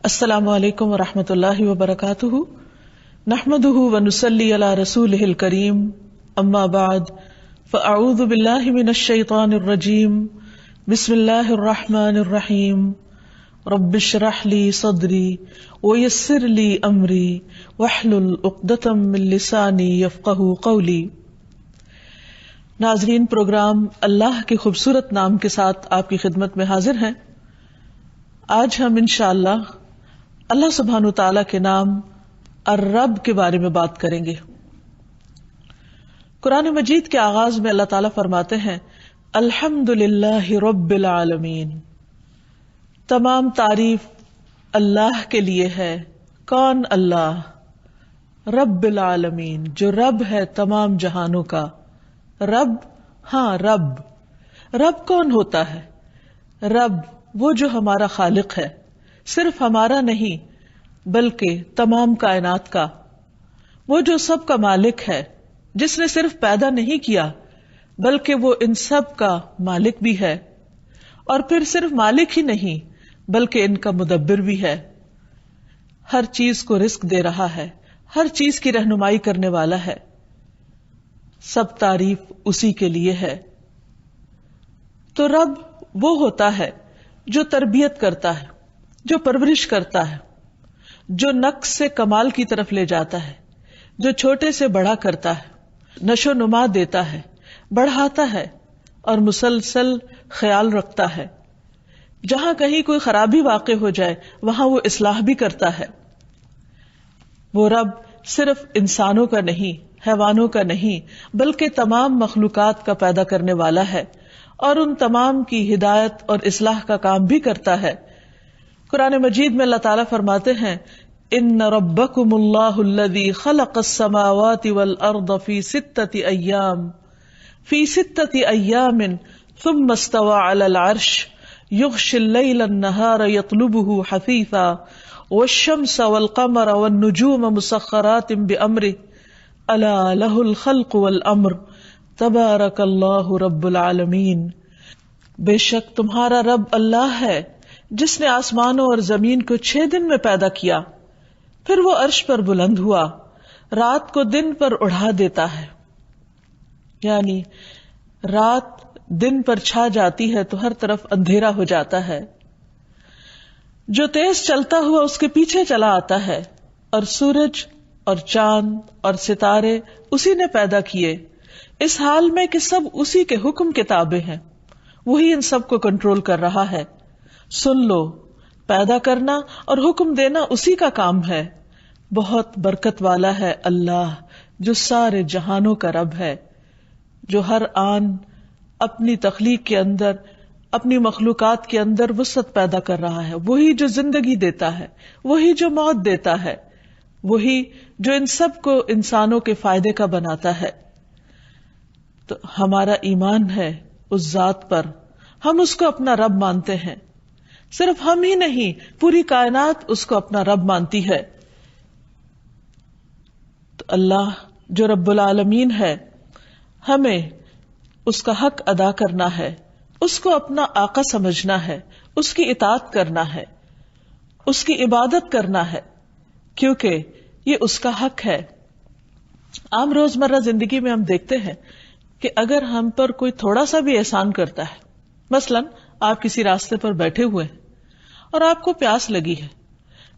السلام علیکم ورحمۃ اللہ وبرکاتہ، نحمده ونصلی علی رسولہ الکریم، اما بعد فاعوذ باللہ من الشیطان الرجیم، بسم اللہ الرحمن الرحیم، رب اشرح لی صدری ویسر لی امری واحلل عقدۃ من لسانی یفقہوا قولی۔ ناظرین، پروگرام اللہ کے خوبصورت نام کے ساتھ آپ کی خدمت میں حاضر ہیں۔ آج ہم انشاءاللہ اللہ سبحانہ تعالیٰ کے نام الرب کے بارے میں بات کریں گے۔ قرآن مجید کے آغاز میں اللہ تعالیٰ فرماتے ہیں الحمد للہ رب العالمین، تمام تعریف اللہ کے لیے ہے۔ کون؟ اللہ، رب العالمین، جو رب ہے تمام جہانوں کا۔ رب، ہاں رب کون ہوتا ہے؟ رب وہ جو ہمارا خالق ہے، صرف ہمارا نہیں بلکہ تمام کائنات کا، وہ جو سب کا مالک ہے، جس نے صرف پیدا نہیں کیا بلکہ وہ ان سب کا مالک بھی ہے، اور پھر صرف مالک ہی نہیں بلکہ ان کا مدبر بھی ہے، ہر چیز کو رزق دے رہا ہے، ہر چیز کی رہنمائی کرنے والا ہے۔ سب تعریف اسی کے لیے ہے۔ تو رب وہ ہوتا ہے جو تربیت کرتا ہے، جو پرورش کرتا ہے، جو نقص سے کمال کی طرف لے جاتا ہے، جو چھوٹے سے بڑا کرتا ہے، نشو نما دیتا ہے، بڑھاتا ہے اور مسلسل خیال رکھتا ہے۔ جہاں کہیں کوئی خرابی واقع ہو جائے وہاں وہ اصلاح بھی کرتا ہے۔ وہ رب صرف انسانوں کا نہیں، حیوانوں کا نہیں بلکہ تمام مخلوقات کا پیدا کرنے والا ہے، اور ان تمام کی ہدایت اور اصلاح کا کام بھی کرتا ہے۔ قرآن مجید میں اللہ تعالیٰ فرماتے ہیں ان ربکم اللہ الذی خلق السماوات والارض فی ستۃ ایام ثم استوى علی العرش یغشی اللیل النہار یطلبہ حثیثا والشمس والقمر والنجوم مسخرات بامرہ الا لہ الخلق والامر تبارک اللہ رب العالمین۔ بے شک تمہارا رب اللہ ہے جس نے آسمانوں اور زمین کو 6 دن میں پیدا کیا، پھر وہ عرش پر بلند ہوا، رات کو دن پر اڑا دیتا ہے، یعنی رات دن پر چھا جاتی ہے تو ہر طرف اندھیرا ہو جاتا ہے، جو تیز چلتا ہوا اس کے پیچھے چلا آتا ہے، اور سورج اور چاند اور ستارے اسی نے پیدا کیے، اس حال میں کہ سب اسی کے حکم کے تابع ہیں، وہی ان سب کو کنٹرول کر رہا ہے۔ سن لو، پیدا کرنا اور حکم دینا اسی کا کام ہے۔ بہت برکت والا ہے اللہ جو سارے جہانوں کا رب ہے، جو ہر آن اپنی تخلیق کے اندر، اپنی مخلوقات کے اندر وسعت پیدا کر رہا ہے، وہی جو زندگی دیتا ہے، وہی جو موت دیتا ہے، وہی جو ان سب کو انسانوں کے فائدے کا بناتا ہے۔ تو ہمارا ایمان ہے اس ذات پر، ہم اس کو اپنا رب مانتے ہیں۔ صرف ہم ہی نہیں، پوری کائنات اس کو اپنا رب مانتی ہے۔ تو اللہ جو رب العالمین ہے، ہمیں اس کا حق ادا کرنا ہے، اس کو اپنا آقا سمجھنا ہے، اس کی اطاعت کرنا ہے، اس کی عبادت کرنا ہے، کیونکہ یہ اس کا حق ہے۔ عام روزمرہ زندگی میں ہم دیکھتے ہیں کہ اگر ہم پر کوئی تھوڑا سا بھی احسان کرتا ہے، مثلاً آپ کسی راستے پر بیٹھے ہوئے ہیں اور آپ کو پیاس لگی ہے،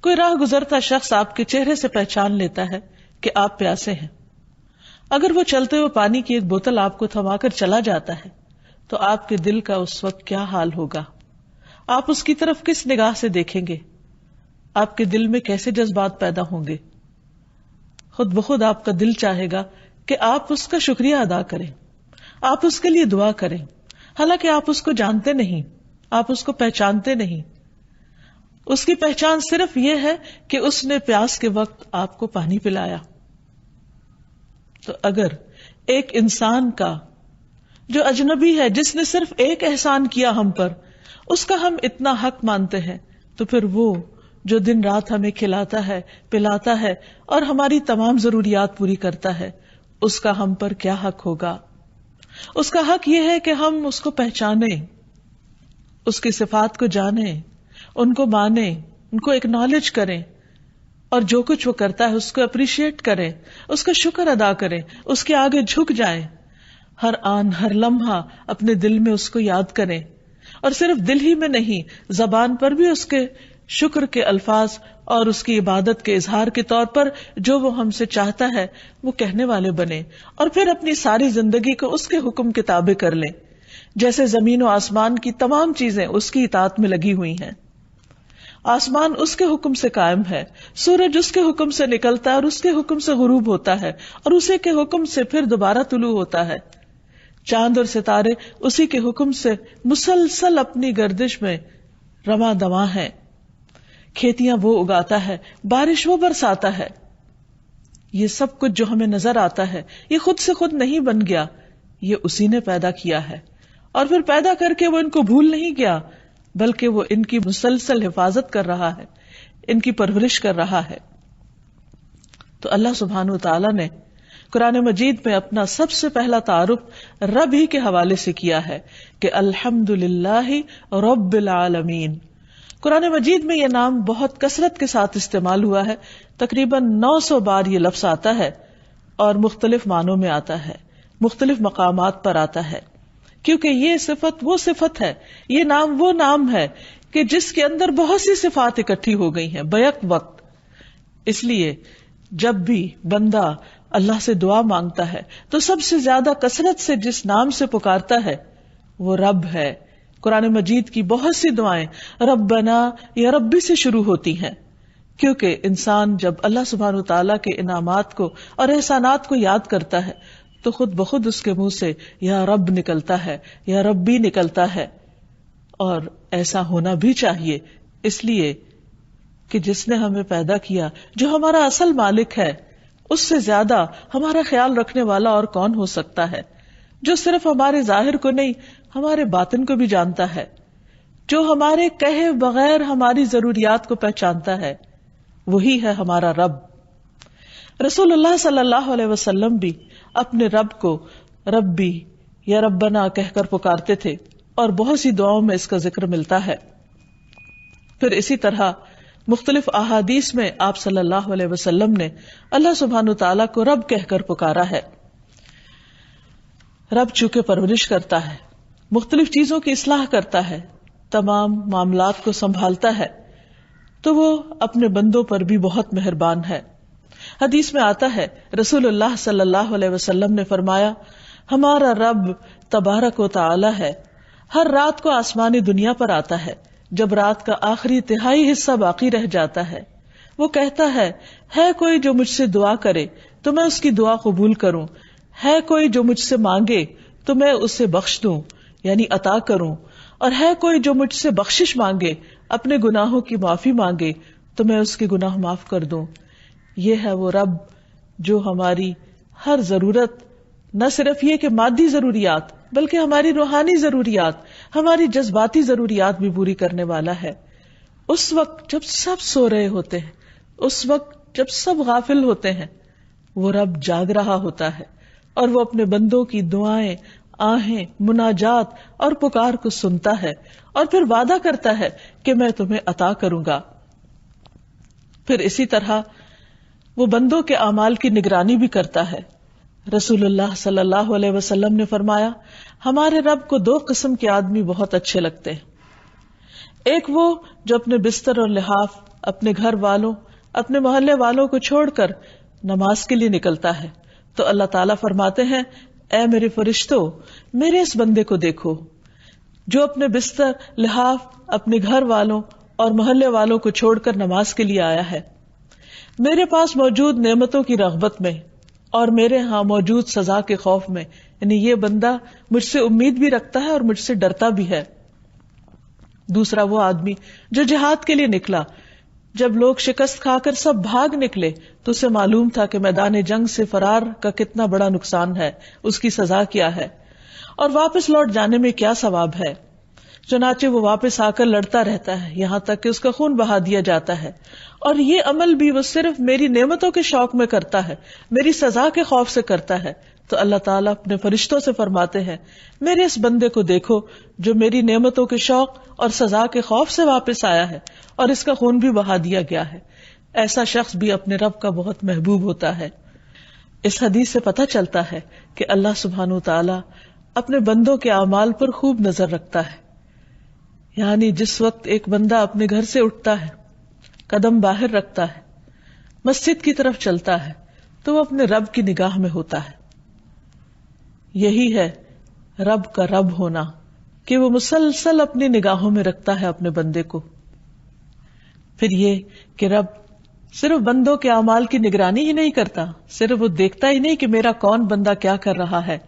کوئی راہ گزرتا شخص آپ کے چہرے سے پہچان لیتا ہے کہ آپ پیاسے ہیں، اگر وہ چلتے ہوئے پانی کی ایک بوتل آپ کو تھما کر چلا جاتا ہے تو آپ کے دل کا اس وقت کیا حال ہوگا؟ آپ اس کی طرف کس نگاہ سے دیکھیں گے؟ آپ کے دل میں کیسے جذبات پیدا ہوں گے؟ خود بخود آپ کا دل چاہے گا کہ آپ اس کا شکریہ ادا کریں، آپ اس کے لیے دعا کریں، حالانکہ آپ اس کو جانتے نہیں، آپ اس کو پہچانتے نہیں۔ اس کی پہچان صرف یہ ہے کہ اس نے پیاس کے وقت آپ کو پانی پلایا۔ تو اگر ایک انسان کا جو اجنبی ہے، جس نے صرف ایک احسان کیا ہم پر، اس کا ہم اتنا حق مانتے ہیں، تو پھر وہ جو دن رات ہمیں کھلاتا ہے، پلاتا ہے اور ہماری تمام ضروریات پوری کرتا ہے، اس کا ہم پر کیا حق ہوگا؟ اس کا حق یہ ہے کہ ہم اس کو پہچانیں، اس کی صفات کو جانیں، ان کو مانیں، ان کو ایکنالج کریں اور جو کچھ وہ کرتا ہے اس کو اپریشیٹ کریں، اس کا شکر ادا کریں، اس کے آگے جھک جائیں، ہر آن ہر لمحہ اپنے دل میں اس کو یاد کریں، اور صرف دل ہی میں نہیں، زبان پر بھی اس کے شکر کے الفاظ اور اس کی عبادت کے اظہار کے طور پر جو وہ ہم سے چاہتا ہے وہ کہنے والے بنے، اور پھر اپنی ساری زندگی کو اس کے حکم کے تابع کر لیں، جیسے زمین و آسمان کی تمام چیزیں اس کی اطاعت میں لگی ہوئی ہیں۔ آسمان اس کے حکم سے قائم ہے، سورج اس کے حکم سے نکلتا ہے اور اس کے حکم سے غروب ہوتا ہے، اور اسی کے حکم سے پھر دوبارہ طلوع ہوتا ہے، چاند اور ستارے اسی کے حکم سے مسلسل اپنی گردش میں رواں دواں ہیں، کھیتیاں وہ اگاتا ہے، بارش وہ برساتا ہے۔ یہ سب کچھ جو ہمیں نظر آتا ہے یہ خود سے خود نہیں بن گیا، یہ اسی نے پیدا کیا ہے، اور پھر پیدا کر کے وہ ان کو بھول نہیں گیا بلکہ وہ ان کی مسلسل حفاظت کر رہا ہے، ان کی پرورش کر رہا ہے۔ تو اللہ سبحانہ وتعالی نے قرآن مجید میں اپنا سب سے پہلا تعارف رب ہی کے حوالے سے کیا ہے کہ الحمدللہ رب العالمین۔ قرآن مجید میں یہ نام بہت کثرت کے ساتھ استعمال ہوا ہے، تقریباً 900 بار یہ لفظ آتا ہے اور مختلف معنوں میں آتا ہے، مختلف مقامات پر آتا ہے، کیونکہ یہ صفت وہ صفت ہے، یہ نام وہ نام ہے کہ جس کے اندر بہت سی صفات اکٹھی ہو گئی ہیں بیک وقت۔ اس لیے جب بھی بندہ اللہ سے دعا مانگتا ہے تو سب سے زیادہ کثرت سے جس نام سے پکارتا ہے وہ رب ہے۔ قرآن مجید کی بہت سی دعائیں ربنا یا ربی سے شروع ہوتی ہیں، کیونکہ انسان جب اللہ سبحانہ وتعالیٰ کے انعامات کو اور احسانات کو یاد کرتا ہے تو خود بخود اس کے منہ سے یا رب نکلتا ہے، یا ربی نکلتا ہے، اور ایسا ہونا بھی چاہیے، اس لیے کہ جس نے ہمیں پیدا کیا، جو ہمارا اصل مالک ہے، اس سے زیادہ ہمارا خیال رکھنے والا اور کون ہو سکتا ہے، جو صرف ہمارے ظاہر کو نہیں ہمارے باطن کو بھی جانتا ہے، جو ہمارے کہے بغیر ہماری ضروریات کو پہچانتا ہے، وہی ہے ہمارا رب۔ رسول اللہ صلی اللہ علیہ وسلم بھی اپنے رب کو ربی یا ربنا کہہ کر پکارتے تھے، اور بہت سی دعاؤں میں اس کا ذکر ملتا ہے۔ پھر اسی طرح مختلف احادیث میں آپ صلی اللہ علیہ وسلم نے اللہ سبحانہ تعالیٰ کو رب کہہ کر پکارا ہے۔ رب چونکہ پرورش کرتا ہے، مختلف چیزوں کی اصلاح کرتا ہے، تمام معاملات کو سنبھالتا ہے، تو وہ اپنے بندوں پر بھی بہت مہربان ہے۔ حدیث میں آتا ہے رسول اللہ صلی اللہ علیہ وسلم نے فرمایا، ہمارا رب تبارک و تعالی ہے، ہر رات کو آسمانی دنیا پر آتا ہے، جب رات کا آخری تہائی حصہ باقی رہ جاتا ہے وہ کہتا ہے کوئی جو مجھ سے دعا کرے تو میں اس کی دعا قبول کروں، ہے کوئی جو مجھ سے مانگے تو میں اسے بخش دوں یعنی عطا کروں، اور ہے کوئی جو مجھ سے بخشش مانگے، اپنے گناہوں کی معافی مانگے تو میں اس کے گناہ معاف کر دوں۔ یہ ہے وہ رب جو ہماری ہر ضرورت، نہ صرف یہ کہ مادی ضروریات بلکہ ہماری روحانی ضروریات، ہماری جذباتی ضروریات بھی پوری کرنے والا ہے۔ اس وقت جب سب سو رہے ہوتے ہیں، اس وقت جب سب غافل ہوتے ہیں، وہ رب جاگ رہا ہوتا ہے اور وہ اپنے بندوں کی دعائیں، آہیں، مناجات اور پکار کو سنتا ہے، اور پھر وعدہ کرتا ہے کہ میں تمہیں عطا کروں گا۔ پھر اسی طرح وہ بندوں کے اعمال کی نگرانی بھی کرتا ہے۔ رسول اللہ صلی اللہ علیہ وسلم نے فرمایا، ہمارے رب کو 2 قسم کے آدمی بہت اچھے لگتے ہیں، ایک وہ جو اپنے بستر اور لحاف، اپنے گھر والوں، اپنے محلے والوں کو چھوڑ کر نماز کے لیے نکلتا ہے، تو اللہ تعالیٰ فرماتے ہیں، اے میرے فرشتوں، میرے اس بندے کو دیکھو جو اپنے بستر، لحاف، اپنے گھر والوں اور محلے والوں کو چھوڑ کر نماز کے لیے آیا ہے، میرے پاس موجود نعمتوں کی رغبت میں اور میرے ہاں موجود سزا کے خوف میں، یعنی یہ بندہ مجھ سے امید بھی رکھتا ہے اور مجھ سے ڈرتا بھی ہے۔ دوسرا وہ آدمی جو جہاد کے لیے نکلا، جب لوگ شکست کھا کر سب بھاگ نکلے تو اسے معلوم تھا کہ میدان جنگ سے فرار کا کتنا بڑا نقصان ہے، اس کی سزا کیا ہے اور واپس لوٹ جانے میں کیا ثواب ہے، چنانچہ وہ واپس آ کر لڑتا رہتا ہے یہاں تک کہ اس کا خون بہا دیا جاتا ہے، اور یہ عمل بھی وہ صرف میری نعمتوں کے شوق میں کرتا ہے، میری سزا کے خوف سے کرتا ہے، تو اللہ تعالیٰ اپنے فرشتوں سے فرماتے ہیں میرے اس بندے کو دیکھو جو میری نعمتوں کے شوق اور سزا کے خوف سے واپس آیا ہے اور اس کا خون بھی بہا دیا گیا ہے. ایسا شخص بھی اپنے رب کا بہت محبوب ہوتا ہے. اس حدیث سے پتہ چلتا ہے کہ اللہ سبحانہ وتعالی اپنے بندوں کے اعمال پر خوب نظر رکھتا ہے. یعنی جس وقت ایک بندہ اپنے گھر سے اٹھتا ہے، قدم باہر رکھتا ہے، مسجد کی طرف چلتا ہے، تو وہ اپنے رب کی نگاہ میں ہوتا ہے. یہی ہے رب کا رب ہونا، کہ وہ مسلسل اپنی نگاہوں میں رکھتا ہے اپنے بندے کو. پھر یہ کہ رب صرف بندوں کے اعمال کی نگرانی ہی نہیں کرتا، صرف وہ دیکھتا ہی نہیں کہ میرا کون بندہ کیا کر رہا ہے،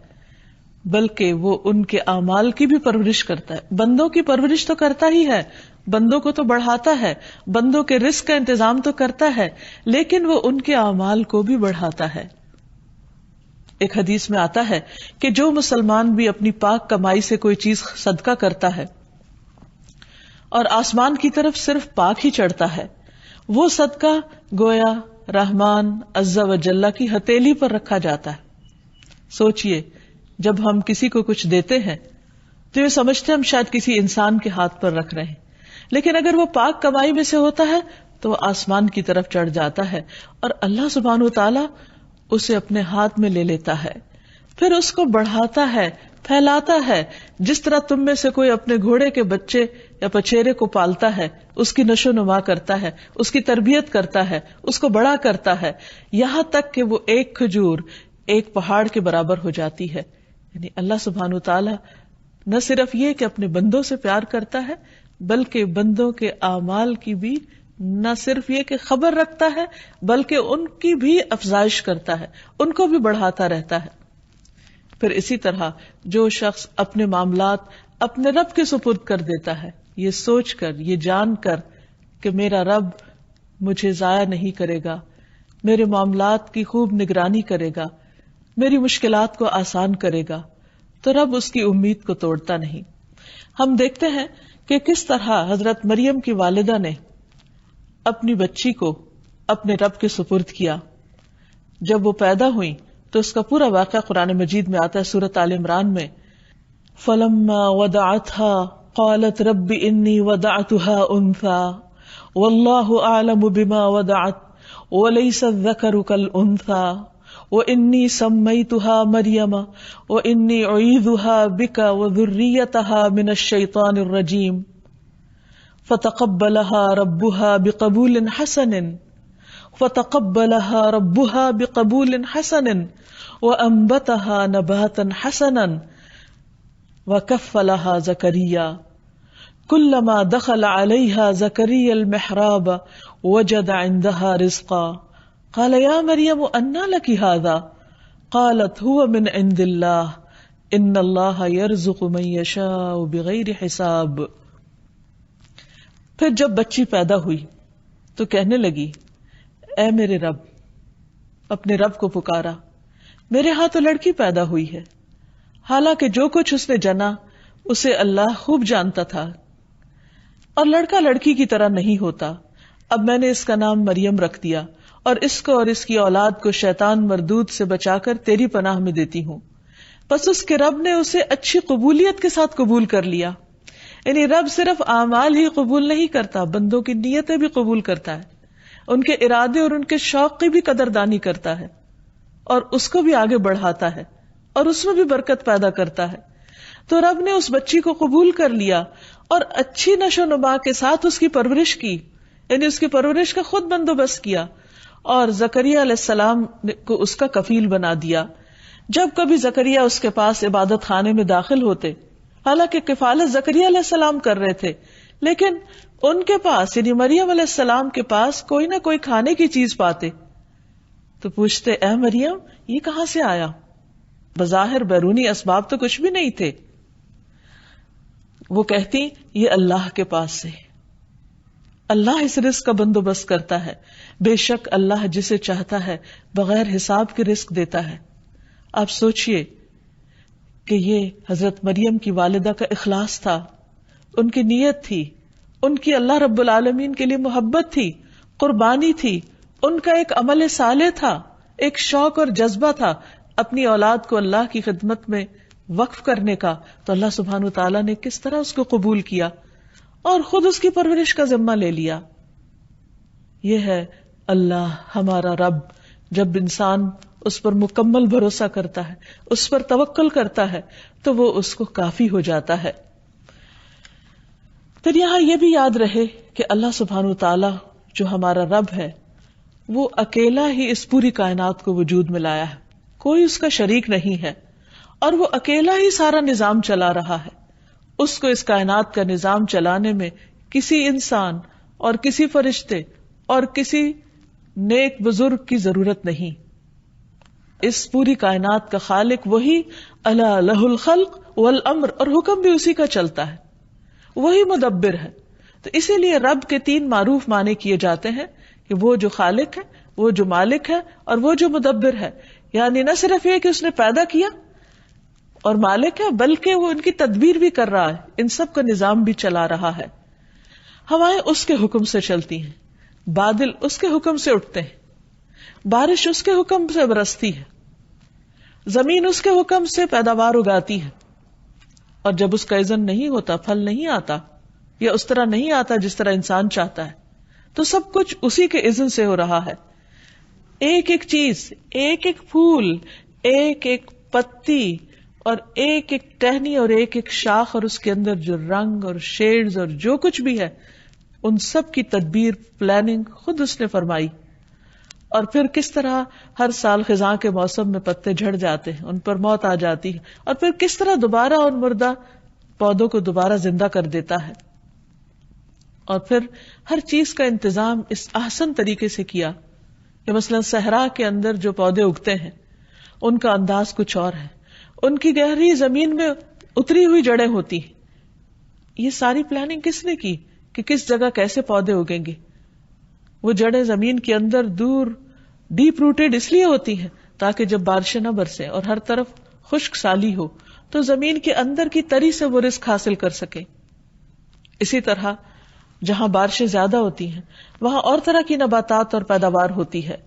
بلکہ وہ ان کے اعمال کی بھی پرورش کرتا ہے. بندوں کی پرورش تو کرتا ہی ہے، بندوں کو تو بڑھاتا ہے، بندوں کے رزق کا انتظام تو کرتا ہے، لیکن وہ ان کے اعمال کو بھی بڑھاتا ہے. ایک حدیث میں آتا ہے کہ جو مسلمان بھی اپنی پاک کمائی سے کوئی چیز صدقہ کرتا ہے اور آسمان کی طرف صرف پاک ہی چڑھتا ہے، وہ صدقہ گویا رحمان عز و جل کی ہتھیلی پر رکھا جاتا ہے. سوچئے جب ہم کسی کو کچھ دیتے ہیں تو یہ سمجھتے ہیں ہم شاید کسی انسان کے ہاتھ پر رکھ رہے ہیں، لیکن اگر وہ پاک کمائی میں سے ہوتا ہے تو وہ آسمان کی طرف چڑھ جاتا ہے اور اللہ سبحانہ وتعالی اسے اپنے ہاتھ میں لے لیتا ہے، پھر اس کو بڑھاتا ہے، پھیلاتا ہے. جس طرح تم میں سے کوئی اپنے گھوڑے کے بچے یا پچیرے کو پالتا ہے، اس کی نشو نما کرتا ہے، اس کی تربیت کرتا ہے، اس کو بڑا کرتا ہے، یہاں تک کہ وہ ایک کھجور ایک پہاڑ کے برابر ہو جاتی ہے. یعنی اللہ سبحانہ وتعالی نہ صرف یہ کہ اپنے بندوں سے پیار کرتا ہے، بلکہ بندوں کے اعمال کی بھی نہ صرف یہ کہ خبر رکھتا ہے، بلکہ ان کی بھی افزائش کرتا ہے، ان کو بھی بڑھاتا رہتا ہے. پھر اسی طرح جو شخص اپنے معاملات اپنے رب کے سپرد کر دیتا ہے، یہ سوچ کر، یہ جان کر کہ میرا رب مجھے ضائع نہیں کرے گا، میرے معاملات کی خوب نگرانی کرے گا، میری مشکلات کو آسان کرے گا، تو رب اس کی امید کو توڑتا نہیں. ہم دیکھتے ہیں کہ کس طرح حضرت مریم کی والدہ نے اپنی بچی کو اپنے رب کے سپرد کیا. جب وہ پیدا ہوئی تو اس کا پورا واقعہ قرآن مجید میں آتا ہے سورۃ آل عمران میں. فَلَمَّا وَضَعَتْهَا قَالَتْ رَبِّ إِنِّي وَضَعْتُهَا أُنثَىٰ وَاللَّهُ أَعْلَمُ بِمَا وَضَعَتْ وَلَيْسَ الذَّكَرُ كَالْأُنثَىٰ وَإِنِّي سَمَّيْتُهَا مَرْيَمَ وَإِنِّي أُعِيذُهَا بِكَ وَذُرِّيَّتَهَا مِنَ الشَّيْطَانِ الرَّجِيمِ فَتَقَبَّلَهَا رَبُّهَا بِقَبُولٍ حَسَنٍ وَأَنبَتَهَا نَبَاتًا حَسَنًا وَكَفَّلَهَا زَكَرِيَّا كُلَّمَا دَخَلَ عَلَيْهَا زَكَرِيَّا الْمِحْرَابَ وَجَدَ عِندَهَا رِزْقًا قَالَ يَا مَرْيَمُ أَنَّىٰ لَكِ هَٰذَا قَالَتْ هُوَ مِنْ عِندِ اللَّهِ إِنَّ اللَّهَ يَرْزُقُ مَن يَشَاءُ بِغَيْرِ حِسَابٍ. پھر جب بچی پیدا ہوئی تو کہنے لگی اے میرے رب، اپنے رب کو پکارا، میرے ہاں تو لڑکی پیدا ہوئی ہے، حالانکہ جو کچھ اس نے جنا اسے اللہ خوب جانتا تھا، اور لڑکا لڑکی کی طرح نہیں ہوتا. اب میں نے اس کا نام مریم رکھ دیا اور اس کو اور اس کی اولاد کو شیطان مردود سے بچا کر تیری پناہ میں دیتی ہوں. بس اس کے رب نے اسے اچھی قبولیت کے ساتھ قبول کر لیا. یعنی رب صرف اعمال ہی قبول نہیں کرتا، بندوں کی نیتیں بھی قبول کرتا ہے، ان کے ارادے اور ان کے شوق کی بھی قدردانی کرتا ہے، اور اس کو بھی آگے بڑھاتا ہے اور اس میں بھی برکت پیدا کرتا ہے. تو رب نے اس بچی کو قبول کر لیا اور اچھی نشو نما کے ساتھ اس کی پرورش کی، یعنی اس کی پرورش کا خود بندوبست کیا، اور زکریا علیہ السلام کو اس کا کفیل بنا دیا. جب کبھی زکریا اس کے پاس عبادت خانے میں داخل ہوتے، حالانکہ کفالت زکریا علیہ السلام کر رہے تھے، لیکن ان کے پاس یعنی مریم علیہ السلام کے پاس کوئی نہ کوئی کھانے کی چیز پاتے تو پوچھتے اے مریم یہ کہاں سے آیا؟ بظاہر بیرونی اسباب تو کچھ بھی نہیں تھے. وہ کہتی یہ اللہ کے پاس سے، اللہ اس رزق کا بندوبست کرتا ہے، بے شک اللہ جسے چاہتا ہے بغیر حساب کے رزق دیتا ہے. آپ سوچئے کہ یہ حضرت مریم کی والدہ کا اخلاص تھا، ان کی نیت تھی، ان کی اللہ رب العالمین کے لیے محبت تھی، قربانی تھی، ان کا ایک عمل صالح تھا، ایک شوق اور جذبہ تھا اپنی اولاد کو اللہ کی خدمت میں وقف کرنے کا، تو اللہ سبحانہ وتعالی نے کس طرح اس کو قبول کیا اور خود اس کی پرورش کا ذمہ لے لیا. یہ ہے اللہ ہمارا رب. جب انسان اس پر مکمل بھروسہ کرتا ہے، اس پر توکل کرتا ہے، تو وہ اس کو کافی ہو جاتا ہے. پھر یہاں یہ بھی یاد رہے کہ اللہ سبحانہ وتعالی جو ہمارا رب ہے وہ اکیلا ہی اس پوری کائنات کو وجود میں لایا ہے، کوئی اس کا شریک نہیں ہے، اور وہ اکیلا ہی سارا نظام چلا رہا ہے. اس کو اس کائنات کا نظام چلانے میں کسی انسان اور کسی فرشتے اور کسی نیک بزرگ کی ضرورت نہیں. اس پوری کائنات کا خالق وہی، الا لہ الخلق والامر، اور حکم بھی اسی کا چلتا ہے، وہی مدبر ہے. تو اسی لیے رب کے 3 معروف معنی کیے جاتے ہیں کہ وہ جو خالق ہے، وہ جو مالک ہے، اور وہ جو مدبر ہے. یعنی نہ صرف یہ کہ اس نے پیدا کیا اور مالک ہے، بلکہ وہ ان کی تدبیر بھی کر رہا ہے، ان سب کا نظام بھی چلا رہا ہے. ہوائیں اس کے حکم سے چلتی ہیں، بادل اس کے حکم سے اٹھتے ہیں، بارش اس کے حکم سے برستی ہے، زمین اس کے حکم سے پیداوار اگاتی ہے. اور جب اس کا اذن نہیں ہوتا، پھل نہیں آتا یا اس طرح نہیں آتا جس طرح انسان چاہتا ہے، تو سب کچھ اسی کے اذن سے ہو رہا ہے. ایک ایک چیز، ایک ایک پھول، ایک ایک پتی اور ایک ایک ٹہنی اور ایک ایک شاخ، اور اس کے اندر جو رنگ اور شیڈز اور جو کچھ بھی ہے، ان سب کی تدبیر، پلاننگ خود اس نے فرمائی. اور پھر کس طرح ہر سال خزاں کے موسم میں پتے جھڑ جاتے ہیں، ان پر موت آ جاتی ہے، اور پھر کس طرح دوبارہ ان مردہ پودوں کو دوبارہ زندہ کر دیتا ہے. اور پھر ہر چیز کا انتظام اس احسن طریقے سے کیا کہ مثلا صحرا کے اندر جو پودے اگتے ہیں ان کا انداز کچھ اور ہے، ان کی گہری زمین میں اتری ہوئی جڑیں ہوتی ہیں. یہ ساری پلاننگ کس نے کی کہ کس جگہ کیسے پودے اگیں گے؟ وہ جڑیں زمین کے اندر دور ڈیپ روٹیڈ اس لیے ہوتی ہیں تاکہ جب بارشیں نہ برسیں اور ہر طرف خشک سالی ہو تو زمین کے اندر کی تری سے وہ رزق حاصل کر سکے. اسی طرح جہاں بارشیں زیادہ ہوتی ہیں وہاں اور طرح کی نباتات اور پیداوار ہوتی ہے.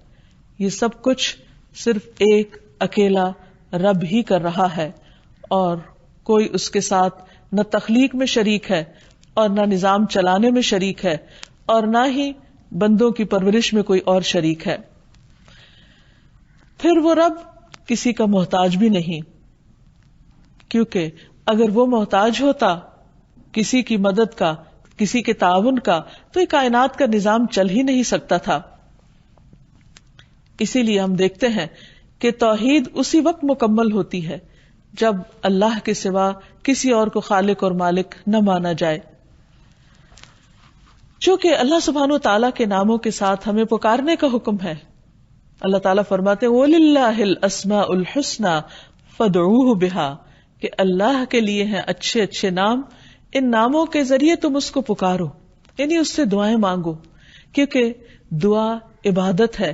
یہ سب کچھ صرف ایک اکیلا رب ہی کر رہا ہے، اور کوئی اس کے ساتھ نہ تخلیق میں شریک ہے اور نہ نظام چلانے میں شریک ہے، اور نہ ہی بندوں کی پرورش میں کوئی اور شریک ہے. پھر وہ رب کسی کا محتاج بھی نہیں، کیونکہ اگر وہ محتاج ہوتا کسی کی مدد کا، کسی کے تعاون کا، تو یہ کائنات کا نظام چل ہی نہیں سکتا تھا. اسی لیے ہم دیکھتے ہیں کہ توحید اسی وقت مکمل ہوتی ہے جب اللہ کے سوا کسی اور کو خالق اور مالک نہ مانا جائے. چونکہ اللہ سبحانہ و تعالیٰ کے ناموں کے ساتھ ہمیں پکارنے کا حکم ہے. اللہ تعالیٰ فرماتے ہیں وَلِلَّهِ الْأَسْمَاءُ الْحُسْنَى فَادْعُوهُ بِهَا، کہ اللہ کے لیے ہیں اچھے اچھے نام، ان ناموں کے ذریعے تم اس کو پکارو، یعنی اس سے دعائیں مانگو، کیونکہ دعا عبادت ہے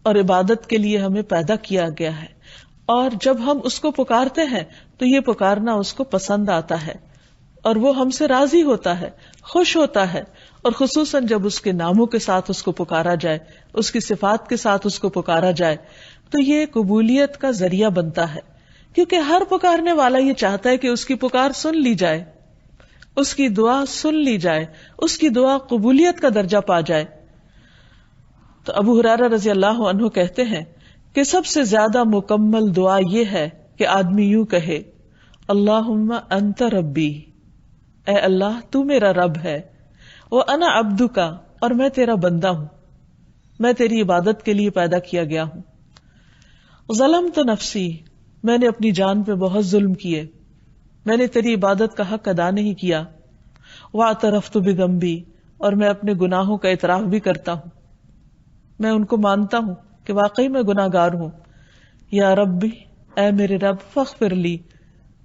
اور عبادت کے لیے ہمیں پیدا کیا گیا ہے. اور جب ہم اس کو پکارتے ہیں تو یہ پکارنا اس کو پسند آتا ہے اور وہ ہم سے راضی ہوتا ہے، خوش ہوتا ہے. اور خصوصاً جب اس کے ناموں کے ساتھ اس کو پکارا جائے، اس کی صفات کے ساتھ اس کو پکارا جائے، تو یہ قبولیت کا ذریعہ بنتا ہے. کیونکہ ہر پکارنے والا یہ چاہتا ہے کہ اس کی پکار سن لی جائے، اس کی دعا سن لی جائے، اس کی دعا قبولیت کا درجہ پا جائے. تو ابو ہریرہ رضی اللہ عنہ کہتے ہیں کہ سب سے زیادہ مکمل دعا یہ ہے کہ آدمی یوں کہے اللہم انت ربی، اے اللہ تو میرا رب ہے، وَأَنَا عَبْدُكَ، اور میں تیرا بندہ ہوں، میں تیری عبادت کے لیے پیدا کیا گیا ہوں. ظلمت نفسی، میں نے اپنی جان پہ بہت ظلم کیے، میں نے تیری عبادت کا حق ادا نہیں کیا. وَاعْتَرَفْتُ بِذَنْبِي، اور میں اپنے گناہوں کا اعتراف بھی کرتا ہوں، میں ان کو مانتا ہوں کہ واقعی میں گناہ گار ہوں. یا ربی، اے میرے رب، فاغفر لی،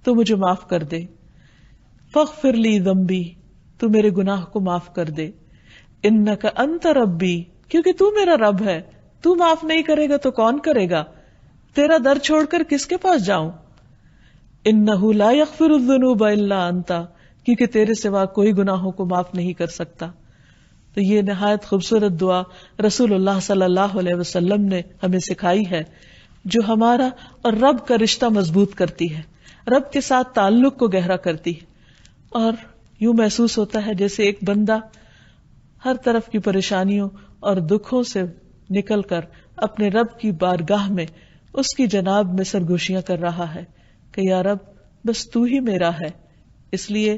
تو مجھے معاف کر دے. فاغفر لی ذنبی، تو میرے گناہ کو معاف کر دے. انک انت ربی، کیونکہ تو میرا رب ہے، تو معاف نہیں کرے گا تو کون کرے گا؟ تیرا در چھوڑ کر کس کے پاس جاؤں؟ انہ لا یغفر الذنوب الا انت، کیونکہ تیرے سوا کوئی گناہوں کو معاف نہیں کر سکتا. تو یہ نہایت خوبصورت دعا رسول اللہ صلی اللہ علیہ وسلم نے ہمیں سکھائی ہے، جو ہمارا اور رب کا رشتہ مضبوط کرتی ہے، رب کے ساتھ تعلق کو گہرا کرتی ہے، اور یوں محسوس ہوتا ہے جیسے ایک بندہ ہر طرف کی پریشانیوں اور دکھوں سے نکل کر اپنے رب کی بارگاہ میں اس کی جناب میں سرگوشیاں کر رہا ہے کہ یا رب بس تو ہی میرا ہے، اس لیے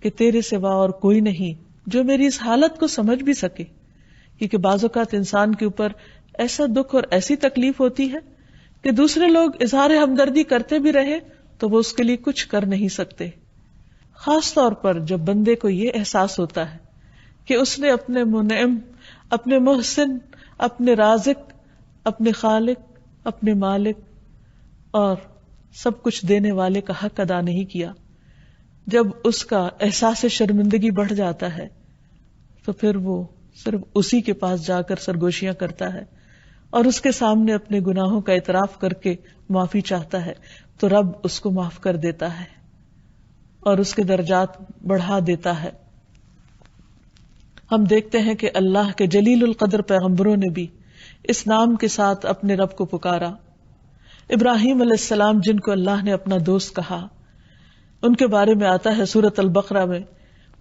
کہ تیرے سوا اور کوئی نہیں جو میری اس حالت کو سمجھ بھی سکے. کیونکہ بعض اوقات انسان کے اوپر ایسا دکھ اور ایسی تکلیف ہوتی ہے کہ دوسرے لوگ اظہار ہمدردی کرتے بھی رہے تو وہ اس کے لیے کچھ کر نہیں سکتے. خاص طور پر جب بندے کو یہ احساس ہوتا ہے کہ اس نے اپنے منعم، اپنے محسن، اپنے رازق، اپنے خالق، اپنے مالک اور سب کچھ دینے والے کا حق ادا نہیں کیا، جب اس کا احساس شرمندگی بڑھ جاتا ہے تو پھر وہ صرف اسی کے پاس جا کر سرگوشیاں کرتا ہے اور اس کے سامنے اپنے گناہوں کا اعتراف کر کے معافی چاہتا ہے تو رب اس کو معاف کر دیتا ہے اور اس کے درجات بڑھا دیتا ہے. ہم دیکھتے ہیں کہ اللہ کے جلیل القدر پیغمبروں نے بھی اس نام کے ساتھ اپنے رب کو پکارا. ابراہیم علیہ السلام جن کو اللہ نے اپنا دوست کہا، ان کے بارے میں آتا ہے سورۃ البقرہ میں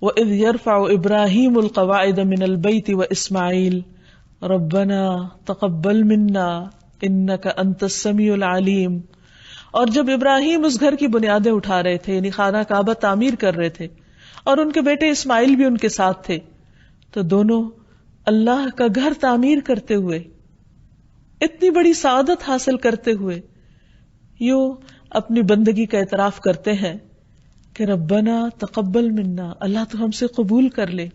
وَإِذْ يَرْفَعُ إِبْرَاهِيمُ الْقَوَاعِدَ مِنَ الْبَيْتِ وَإِسْمَاعِيلُ رَبَّنَا تَقَبَّلْ مِنَّا إِنَّكَ أَنْتَ السَّمِيعُ الْعَلِيمُ. اور جب ابراہیم اس گھر کی بنیادیں اٹھا رہے تھے، یعنی خانہ کعبہ تعمیر کر رہے تھے، اور ان کے بیٹے اسماعیل بھی ان کے ساتھ تھے، تو دونوں اللہ کا گھر تعمیر کرتے ہوئے، اتنی بڑی سعادت حاصل کرتے ہوئے یوں اپنی بندگی کا اعتراف کرتے ہیں کہ ربنا تقبل منا، اللہ تو ہم سے قبول کر لے.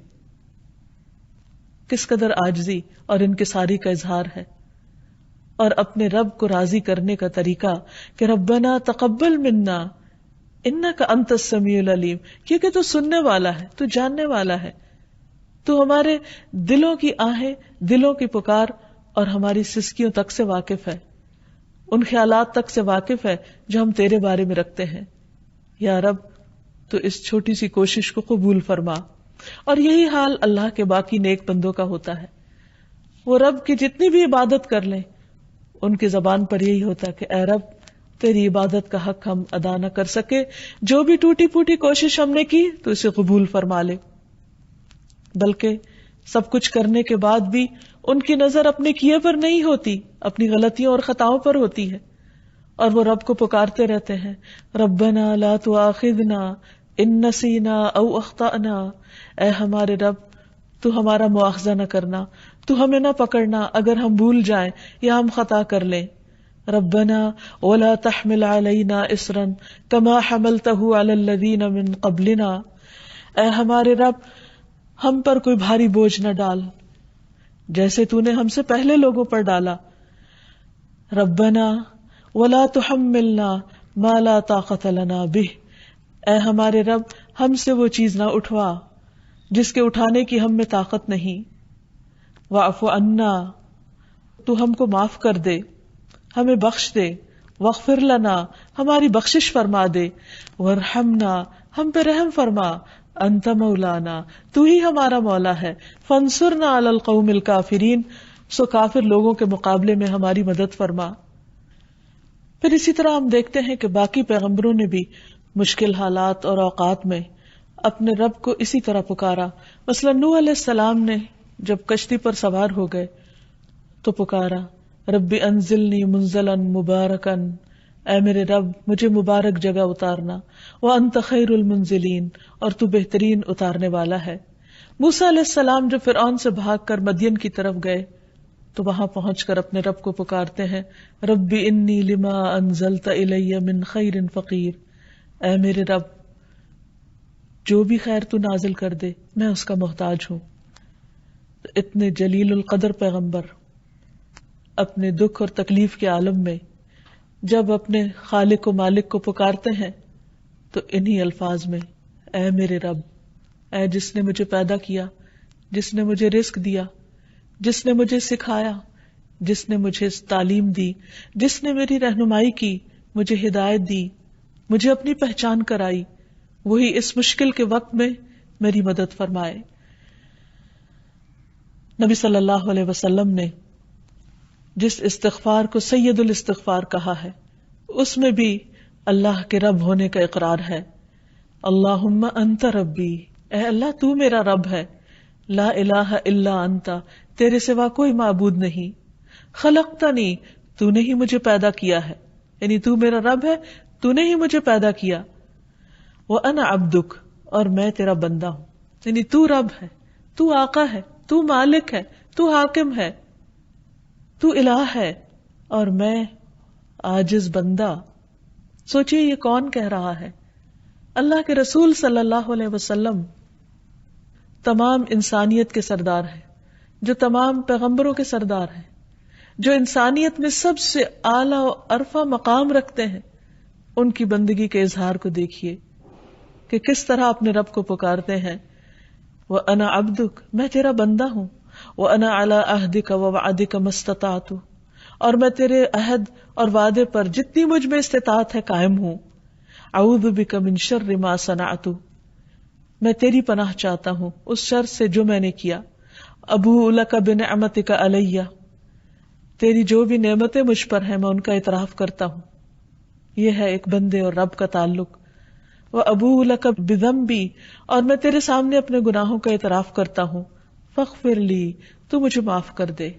کس قدر عاجزی اور انکساری کا اظہار ہے، اور اپنے رب کو راضی کرنے کا طریقہ کہ ربنا تقبل منا انک انت السمیع العلیم، کیونکہ تو سننے والا ہے، تو جاننے والا ہے، تو ہمارے دلوں کی آہیں، دلوں کی پکار اور ہماری سسکیوں تک سے واقف ہے، ان خیالات تک سے واقف ہے جو ہم تیرے بارے میں رکھتے ہیں. یا رب تو اس چھوٹی سی کوشش کو قبول فرما. اور یہی حال اللہ کے باقی نیک بندوں کا ہوتا ہے. وہ رب کی جتنی بھی عبادت کر لیں، ان کی زبان پر یہی ہوتا ہے کہ اے رب تیری عبادت کا حق ہم ادا نہ کر سکے، جو بھی ٹوٹی پھوٹی کوشش ہم نے کی تو اسے قبول فرما لے. بلکہ سب کچھ کرنے کے بعد بھی ان کی نظر اپنے کیے پر نہیں ہوتی، اپنی غلطیوں اور خطاؤں پر ہوتی ہے، اور وہ رب کو پکارتے رہتے ہیں ربنا لا تؤاخذنا ان نسینا او اخطأنا. اے ہمارے رب تو ہمارا مواخذہ نہ کرنا، تو ہمیں نہ پکڑنا اگر ہم بھول جائیں یا ہم خطا کر لیں. ربنا ولا تحمل علینا اصرا کما حملته علی الذین من قبلنا. اے ہمارے رب ہم پر کوئی بھاری بوجھ نہ ڈال جیسے تو نے ہم سے پہلے لوگوں پر ڈالا. ربنا ولا تحملنا ما لا طاقت لنا به. اے ہمارے رب ہم سے وہ چیز نہ اٹھوا جس کے اٹھانے کی ہم میں طاقت نہیں. واعف عنا، تو ہم کو معاف کر دے، ہمیں بخش دے. واغفر لنا، ہماری بخشش فرما دے. وارحمنا، ہم پہ رحم فرما. انت مولانا، تو ہی ہمارا مولا ہے. فانصرنا علی القوم الکافرین، سو کافر لوگوں کے مقابلے میں ہماری مدد فرما. پھر اسی طرح ہم دیکھتے ہیں کہ باقی پیغمبروں نے بھی مشکل حالات اور اوقات میں اپنے رب کو اسی طرح پکارا. مثلا نوح علیہ السلام نے جب کشتی پر سوار ہو گئے تو پکارا رب انزلنی منزلا مبارکا، اے میرے رب مجھے مبارک جگہ اتارنا. وانت خیر المنزلین، اور تو بہترین اتارنے والا ہے. موسیٰ علیہ السلام جب فرعون سے بھاگ کر مدین کی طرف گئے تو وہاں پہنچ کر اپنے رب کو پکارتے ہیں رب انی لما انزلت الی من خیر فقیر. اے میرے رب جو بھی خیر تو نازل کر دے میں اس کا محتاج ہوں. اتنے جلیل القدر پیغمبر اپنے دکھ اور تکلیف کے عالم میں جب اپنے خالق و مالک کو پکارتے ہیں تو انہی الفاظ میں اے میرے رب، اے جس نے مجھے پیدا کیا، جس نے مجھے رزق دیا، جس نے مجھے سکھایا، جس نے مجھے تعلیم دی، جس نے میری رہنمائی کی، مجھے ہدایت دی، مجھے اپنی پہچان کرائی، وہی اس مشکل کے وقت میں میری مدد فرمائے. نبی صلی اللہ علیہ وسلم نے جس استغفار کو سید الاستغفار کہا ہے اس میں بھی اللہ کے رب ہونے کا اقرار ہے. اللہم انت ربی، اے اللہ تو میرا رب ہے. لا الہ الا انت، تیرے سوا کوئی معبود نہیں. خلقتنی، تو نے ہی مجھے پیدا کیا ہے، یعنی تو میرا رب ہے، تو نے ہی مجھے پیدا کیا. وانا عبدک، اور میں تیرا بندہ ہوں، یعنی تو رب ہے، تو آقا ہے، تو مالک ہے، تو حاکم ہے، تو الہ ہے، اور میں عاجز بندہ. سوچئے یہ کون کہہ رہا ہے؟ اللہ کے رسول صلی اللہ علیہ وسلم تمام انسانیت کے سردار ہیں، جو تمام پیغمبروں کے سردار ہیں، جو انسانیت میں سب سے اعلیٰ و عرفہ مقام رکھتے ہیں. ان کی بندگی کے اظہار کو دیکھیے کہ کس طرح اپنے رب کو پکارتے ہیں. وَأَنَا عَبْدُكَ، میں تیرا بندہ ہوں. وَأَنَا عَلَىٰ عَهْدِكَ وَوَعْدِكَ مَا اسْتَطَعْتُ، اور میں تیرے عہد اور وعدے پر جتنی مجھ میں استطاعت ہے قائم ہوں. اعوذ بک من شر ما صنعت، میں تیری پناہ چاہتا ہوں اس شر سے جو میں نے کیا. ابوء لک بنعمتک علی، تیری جو بھی نعمتیں مجھ پر ہیں میں ان کا اعتراف کرتا ہوں. یہ ہے ایک بندے اور رب کا تعلق. وابوء لک بذنبی، اور میں تیرے سامنے اپنے گناہوں کا اعتراف کرتا ہوں. فاغفر لی، تو مجھے معاف کر دے،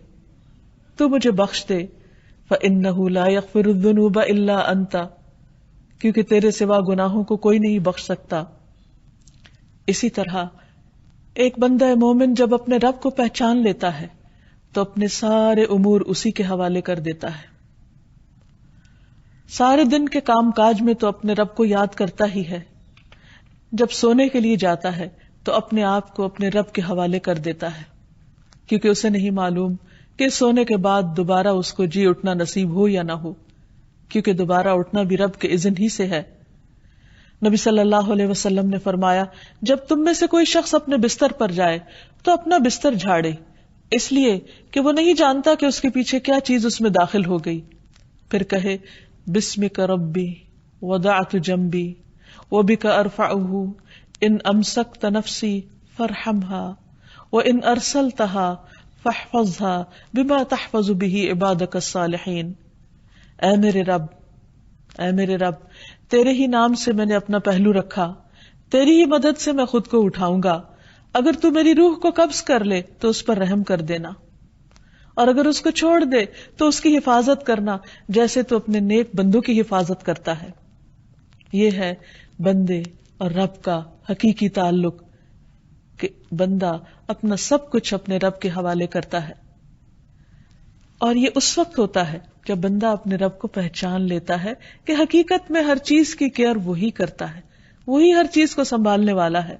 تو مجھے بخش دے. فإنہ لا یغفر الذنوب الا انت، کیونکہ تیرے سوا گناہوں کو کوئی نہیں بخش سکتا. اسی طرح ایک بندہ مومن جب اپنے رب کو پہچان لیتا ہے تو اپنے سارے امور اسی کے حوالے کر دیتا ہے. سارے دن کے کام کاج میں تو اپنے رب کو یاد کرتا ہی ہے. جب سونے کے لیے جاتا ہے تو اپنے آپ کو اپنے رب کے حوالے کر دیتا ہے، کیونکہ اسے نہیں معلوم کہ سونے کے بعد دوبارہ اس کو جی اٹھنا نصیب ہو یا نہ ہو، کیونکہ دوبارہ اٹھنا بھی رب کے اذن ہی سے ہے. نبی صلی اللہ علیہ وسلم نے فرمایا، جب تم میں سے کوئی شخص اپنے بستر پر جائے تو اپنا بستر جھاڑے، اس لیے کہ وہ نہیں جانتا کہ اس کے پیچھے کیا چیز اس میں داخل ہو گئی. پھر کہے بسمک ربی وضعت جنبی وبک ارفعہ ان امسکت نفسی فارحمها وان ارسلتها فاحفظها بما تحفظ به عبادک الصالحین. اے میرے رب، اے میرے رب، تیرے ہی نام سے میں نے اپنا پہلو رکھا، تیری ہی مدد سے میں خود کو اٹھاؤں گا. اگر تو میری روح کو قبض کر لے تو اس پر رحم کر دینا، اور اگر اس کو چھوڑ دے تو اس کی حفاظت کرنا جیسے تو اپنے نیک بندوں کی حفاظت کرتا ہے. یہ ہے بندے اور رب کا حقیقی تعلق، کہ بندہ اپنا سب کچھ اپنے رب کے حوالے کرتا ہے. اور یہ اس وقت ہوتا ہے جب بندہ اپنے رب کو پہچان لیتا ہے کہ حقیقت میں ہر چیز کی کیئر وہی کرتا ہے، وہی ہر چیز کو سنبھالنے والا ہے.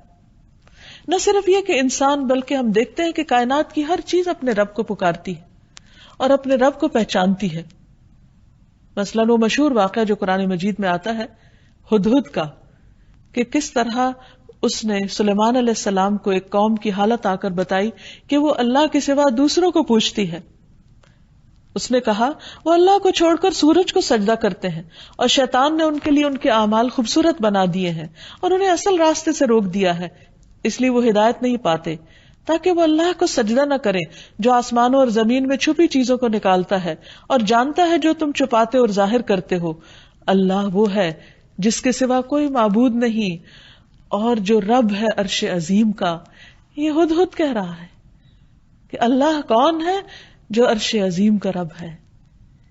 نہ صرف یہ کہ انسان، بلکہ ہم دیکھتے ہیں کہ کائنات کی ہر چیز اپنے رب کو پکارتی ہے اور اپنے رب کو پہچانتی ہے. مثلاً وہ مشہور واقعہ جو قرآن مجید میں آتا ہے ہدہد کا، کہ کس طرح اس نے سلیمان علیہ السلام کو ایک قوم کی حالت آ کر بتائی کہ وہ اللہ کے سوا دوسروں کو پوجتی ہے. اس نے کہا وہ اللہ کو چھوڑ کر سورج کو سجدہ کرتے ہیں، اور شیطان نے ان کے لیے ان کے اعمال خوبصورت بنا دیے ہیں اور انہیں اصل راستے سے روک دیا ہے، اس لیے وہ ہدایت نہیں پاتے، تاکہ وہ اللہ کو سجدہ نہ کریں جو آسمانوں اور زمین میں چھپی چیزوں کو نکالتا ہے اور جانتا ہے جو تم چھپاتے اور ظاہر کرتے ہو. اللہ وہ ہے جس کے سوا کوئی معبود نہیں، اور جو رب ہے عرش عظیم کا. یہ ہدہد کہہ رہا ہے کہ اللہ کون ہے؟ جو عرش عظیم کا رب ہے.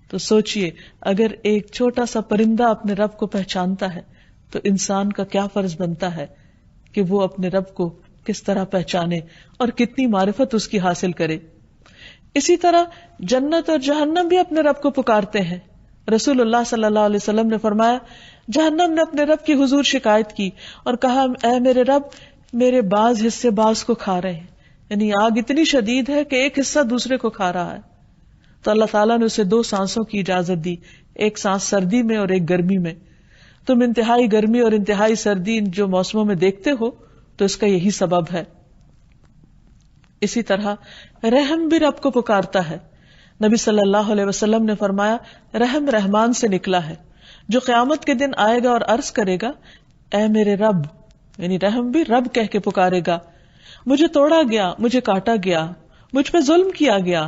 تو سوچئے اگر ایک چھوٹا سا پرندہ اپنے رب کو پہچانتا ہے تو انسان کا کیا فرض بنتا ہے کہ وہ اپنے رب کو کس طرح پہچانے اور کتنی معرفت اس کی حاصل کرے. اسی طرح جنت اور جہنم بھی اپنے رب کو پکارتے ہیں. رسول اللہ صلی اللہ علیہ وسلم نے فرمایا، جہنم نے اپنے رب کی حضور شکایت کی اور کہا، اے میرے رب، میرے بعض حصے بعض کو کھا رہے ہیں، یعنی آگ اتنی شدید ہے کہ ایک حصہ دوسرے کو کھا رہا ہے. تو اللہ تعالیٰ نے اسے 2 سانسوں کی اجازت دی، ایک سانس سردی میں اور ایک گرمی میں. تم انتہائی گرمی اور انتہائی سردی جو موسموں میں دیکھتے ہو تو اس کا یہی سبب ہے. اسی طرح رحم بھی رب کو پکارتا ہے. نبی صلی اللہ علیہ وسلم نے فرمایا، رحم رحمان سے نکلا ہے، جو قیامت کے دن آئے گا اور عرض کرے گا، اے میرے رب، یعنی رحم بھی رب کہہ کے پکارے گا، مجھے توڑا گیا، مجھے کاٹا گیا، مجھ پہ ظلم کیا گیا،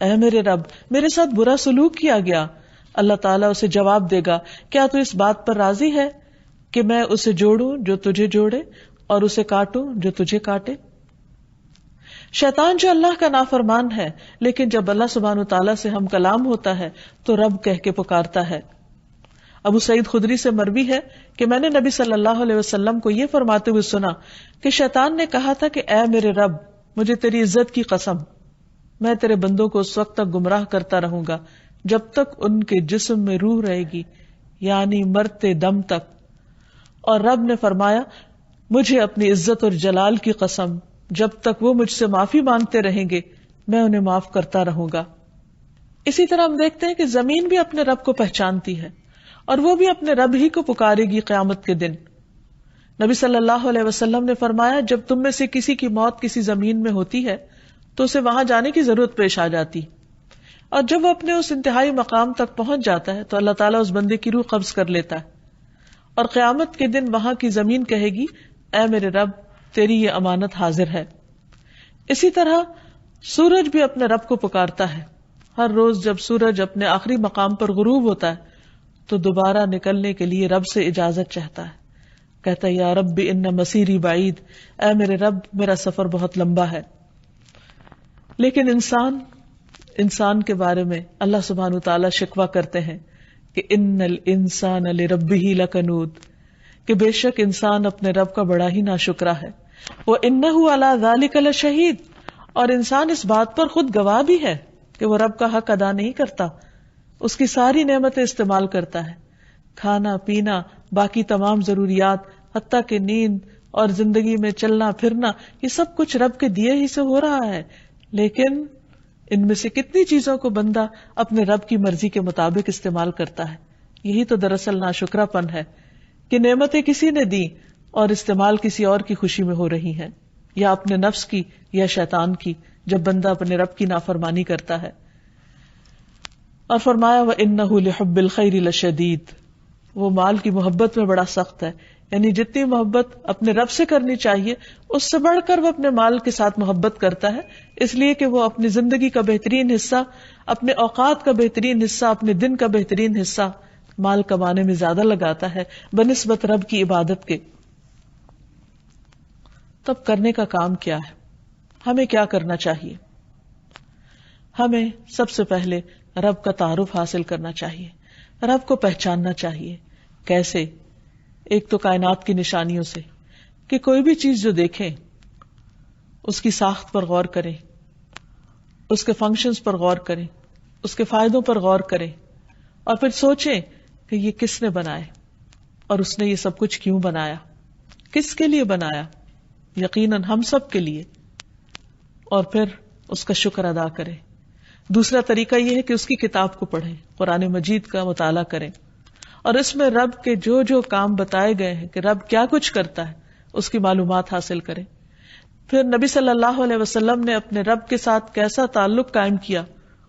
اے میرے رب میرے ساتھ برا سلوک کیا گیا. اللہ تعالیٰ اسے جواب دے گا کیا تو اس بات پر راضی ہے کہ میں اسے جوڑوں جو تجھے جوڑے اور اسے کاٹوں جو تجھے کاٹے. شیطان جو اللہ کا نافرمان ہے لیکن جب اللہ سبحانہ تعالیٰ سے ہم کلام ہوتا ہے تو رب کہہ کے پکارتا ہے. ابو سعید خدری سے مروی ہے کہ میں نے نبی صلی اللہ علیہ وسلم کو یہ فرماتے ہوئے سنا کہ شیطان نے کہا تھا کہ اے میرے رب مجھے تیری عزت کی قسم میں تیرے بندوں کو اس وقت تک گمراہ کرتا رہوں گا جب تک ان کے جسم میں روح رہے گی، یعنی مرتے دم تک. اور رب نے فرمایا مجھے اپنی عزت اور جلال کی قسم جب تک وہ مجھ سے معافی مانگتے رہیں گے میں انہیں معاف کرتا رہوں گا. اسی طرح ہم دیکھتے ہیں کہ زمین بھی اپنے رب کو پہچانتی ہے اور وہ بھی اپنے رب ہی کو پکارے گی قیامت کے دن. نبی صلی اللہ علیہ وسلم نے فرمایا جب تم میں سے کسی کی موت کسی زمین میں ہوتی ہے تو اسے وہاں جانے کی ضرورت پیش آ جاتی، اور جب وہ اپنے اس انتہائی مقام تک پہنچ جاتا ہے تو اللہ تعالیٰ اس بندے کی روح قبض کر لیتا ہے، اور قیامت کے دن وہاں کی زمین کہے گی اے میرے رب تیری یہ امانت حاضر ہے. اسی طرح سورج بھی اپنے رب کو پکارتا ہے. ہر روز جب سورج اپنے آخری مقام پر غروب ہوتا ہے تو دوبارہ نکلنے کے لیے رب سے اجازت چاہتا ہے، کہتا ہے یا رب ان مسیری بعید، اے میرے رب میرا سفر بہت لمبا ہے. لیکن انسان کے بارے میں اللہ سبحانہ تعالیٰ شکوہ کرتے ہیں کہ ان الانسان لربہ لکنود، کہ بے شک انسان اپنے رب کا بڑا ہی ناشکرا ہے. وَإِنَّهُ عَلَى ذَلِكَ لَشَهِيدٌ، اور انسان اس بات پر خود گواہ بھی ہے کہ وہ رب کا حق ادا نہیں کرتا، اس کی ساری نعمتیں استعمال کرتا ہے، کھانا پینا باقی تمام ضروریات حتیٰ کہ نیند اور زندگی میں چلنا پھرنا یہ سب کچھ رب کے دیے ہی سے ہو رہا ہے. لیکن ان میں سے کتنی چیزوں کو بندہ اپنے رب کی مرضی کے مطابق استعمال کرتا ہے. یہی تو دراصل ناشکرا پن ہے کہ نعمتیں کسی نے دی اور استعمال کسی اور کی خوشی میں ہو رہی ہیں، یا اپنے نفس کی یا شیطان کی، جب بندہ اپنے رب کی نافرمانی کرتا ہے. اور فرمایا وَإِنَّهُ لِحُبِّ الْخَيْرِ لَشَدِيدٌ، وہ مال کی محبت میں بڑا سخت ہے. یعنی جتنی محبت اپنے رب سے کرنی چاہیے اس سے بڑھ کر وہ اپنے مال کے ساتھ محبت کرتا ہے، اس لیے کہ وہ اپنی زندگی کا بہترین حصہ، اپنے اوقات کا بہترین حصہ، اپنے دن کا بہترین حصہ مال کمانے میں زیادہ لگاتا ہے بنسبت رب کی عبادت کے. تب کرنے کا کام کیا ہے؟ ہمیں کیا کرنا چاہیے؟ ہمیں سب سے پہلے رب کا تعارف حاصل کرنا چاہیے، رب کو پہچاننا چاہیے. کیسے؟ ایک تو کائنات کی نشانیوں سے، کہ کوئی بھی چیز جو دیکھیں اس کی ساخت پر غور کریں، اس کے فنکشنز پر غور کریں، اس کے فائدوں پر غور کریں، اور پھر سوچیں کہ یہ کس نے بنائے اور اس نے یہ سب کچھ کیوں بنایا، کس کے لیے بنایا؟ یقیناً ہم سب کے لیے. اور پھر اس کا شکر ادا کریں. دوسرا طریقہ یہ ہے کہ اس کی کتاب کو پڑھیں، قرآن مجید کا مطالعہ کریں، اور اس میں رب کے جو جو کام بتائے گئے ہیں کہ رب کیا کچھ کرتا ہے اس کی معلومات حاصل کریں. پھر نبی صلی اللہ علیہ وسلم نے اپنے رب کے ساتھ کیسا تعلق قائم کیا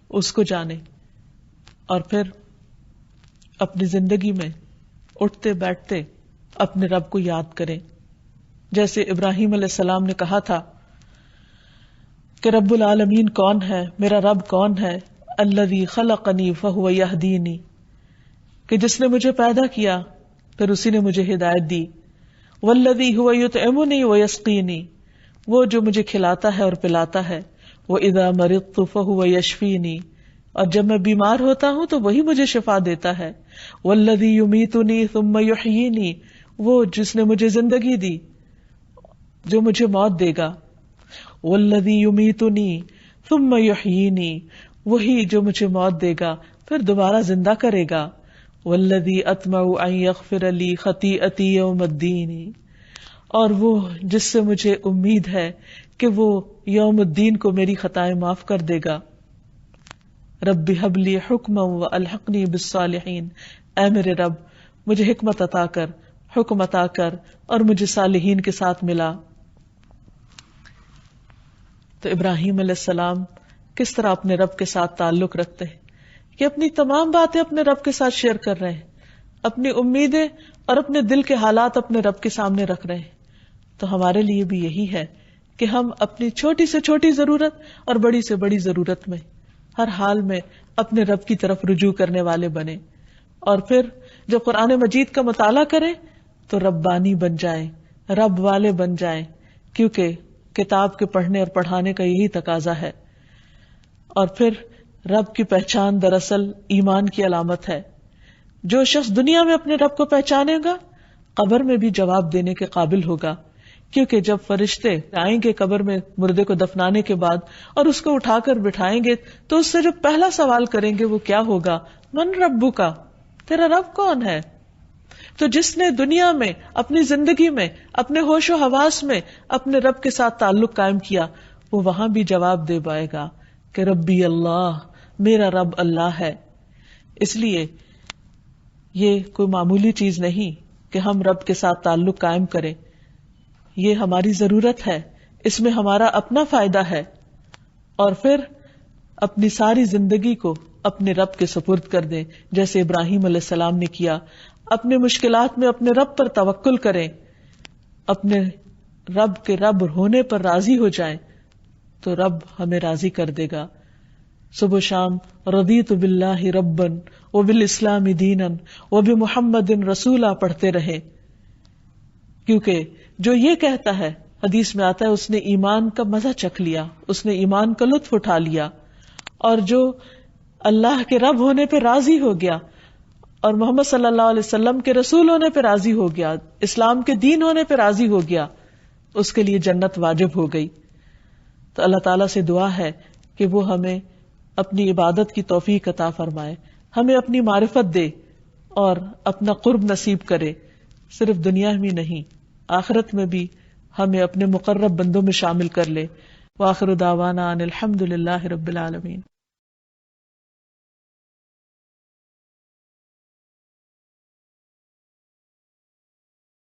اس کو جانیں، اور پھر اپنی زندگی میں اٹھتے بیٹھتے اپنے رب کو یاد کریں. جیسے ابراہیم علیہ السلام نے کہا تھا کہ رب العالمین کون ہے، میرا رب کون ہے، الذی خلقنی فہو یہدینی، کہ جس نے مجھے پیدا کیا پھر اسی نے مجھے ہدایت دی. والذی هو یطعمنی ویسقینی، وہ جو مجھے کھلاتا ہے اور پلاتا ہے. واذا مرضت فہو یشفینی، اور جب میں بیمار ہوتا ہوں تو وہی مجھے شفا دیتا ہے. والذی یمیتنی ثم یحیینی، وہ جس نے مجھے زندگی دی جو مجھے موت دے گا. والذی یمیتنی ثم یحیینی، وہی جو مجھے موت دے گا پھر دوبارہ زندہ کرے گا. والذی اطمع ان یغفر لی خطیئتی یوم الدین، اور وہ جس سے مجھے امید ہے کہ وہ یوم الدین کو میری خطائیں معاف کر دے گا. رب ہب لی حکما والحقنی بالصالحین، اے میرے رب مجھے حکمت عطا کر، حکم عطا کر اور مجھے صالحین کے ساتھ ملا. تو ابراہیم علیہ السلام کس طرح اپنے رب کے ساتھ تعلق رکھتے ہیں کہ اپنی تمام باتیں اپنے رب کے ساتھ شیئر کر رہے ہیں، اپنی امیدیں اور اپنے دل کے حالات اپنے رب کے سامنے رکھ رہے ہیں. تو ہمارے لیے بھی یہی ہے کہ ہم اپنی چھوٹی سے چھوٹی ضرورت اور بڑی سے بڑی ضرورت میں ہر حال میں اپنے رب کی طرف رجوع کرنے والے بنے، اور پھر جب قرآن مجید کا مطالعہ کریں تو ربانی بن جائیں، رب والے بن جائیں، کیونکہ کتاب کے پڑھنے اور پڑھانے کا یہی تقاضا ہے۔ اور پھر رب کی پہچان دراصل ایمان کی علامت ہے۔ جو شخص دنیا میں اپنے رب کو پہچانے گا قبر میں بھی جواب دینے کے قابل ہوگا، کیونکہ جب فرشتے آئیں گے قبر میں مردے کو دفنانے کے بعد اور اس کو اٹھا کر بٹھائیں گے تو اس سے جو پہلا سوال کریں گے وہ کیا ہوگا؟ من ربو کا، تیرا رب کون ہے؟ تو جس نے دنیا میں اپنی زندگی میں اپنے ہوش و حواس میں اپنے رب کے ساتھ تعلق قائم کیا وہ وہاں بھی جواب دے پائے گا کہ ربی اللہ، میرا رب اللہ ہے۔ اس لیے یہ کوئی معمولی چیز نہیں کہ ہم رب کے ساتھ تعلق قائم کریں، یہ ہماری ضرورت ہے، اس میں ہمارا اپنا فائدہ ہے، اور پھر اپنی ساری زندگی کو اپنے رب کے سپرد کر دیں جیسے ابراہیم علیہ السلام نے کیا۔ اپنے مشکلات میں اپنے رب پر توکل کریں، اپنے رب کے رب ہونے پر راضی ہو جائیں تو رب ہمیں راضی کر دے گا۔ صبح و شام رضیت باللہ ربا وبالاسلام دینا وبمحمد رسولا پڑھتے رہیں، کیونکہ جو یہ کہتا ہے، حدیث میں آتا ہے، اس نے ایمان کا مزہ چکھ لیا، اس نے ایمان کا لطف اٹھا لیا، اور جو اللہ کے رب ہونے پہ راضی ہو گیا اور محمد صلی اللہ علیہ وسلم کے رسول ہونے پہ راضی ہو گیا، اسلام کے دین ہونے پہ راضی ہو گیا، اس کے لیے جنت واجب ہو گئی۔ تو اللہ تعالیٰ سے دعا ہے کہ وہ ہمیں اپنی عبادت کی توفیق عطا فرمائے، ہمیں اپنی معرفت دے اور اپنا قرب نصیب کرے، صرف دنیا میں نہیں آخرت میں بھی ہمیں اپنے مقرب بندوں میں شامل کر لے۔ وآخر دعوانا ان الحمد للہ رب العالمین۔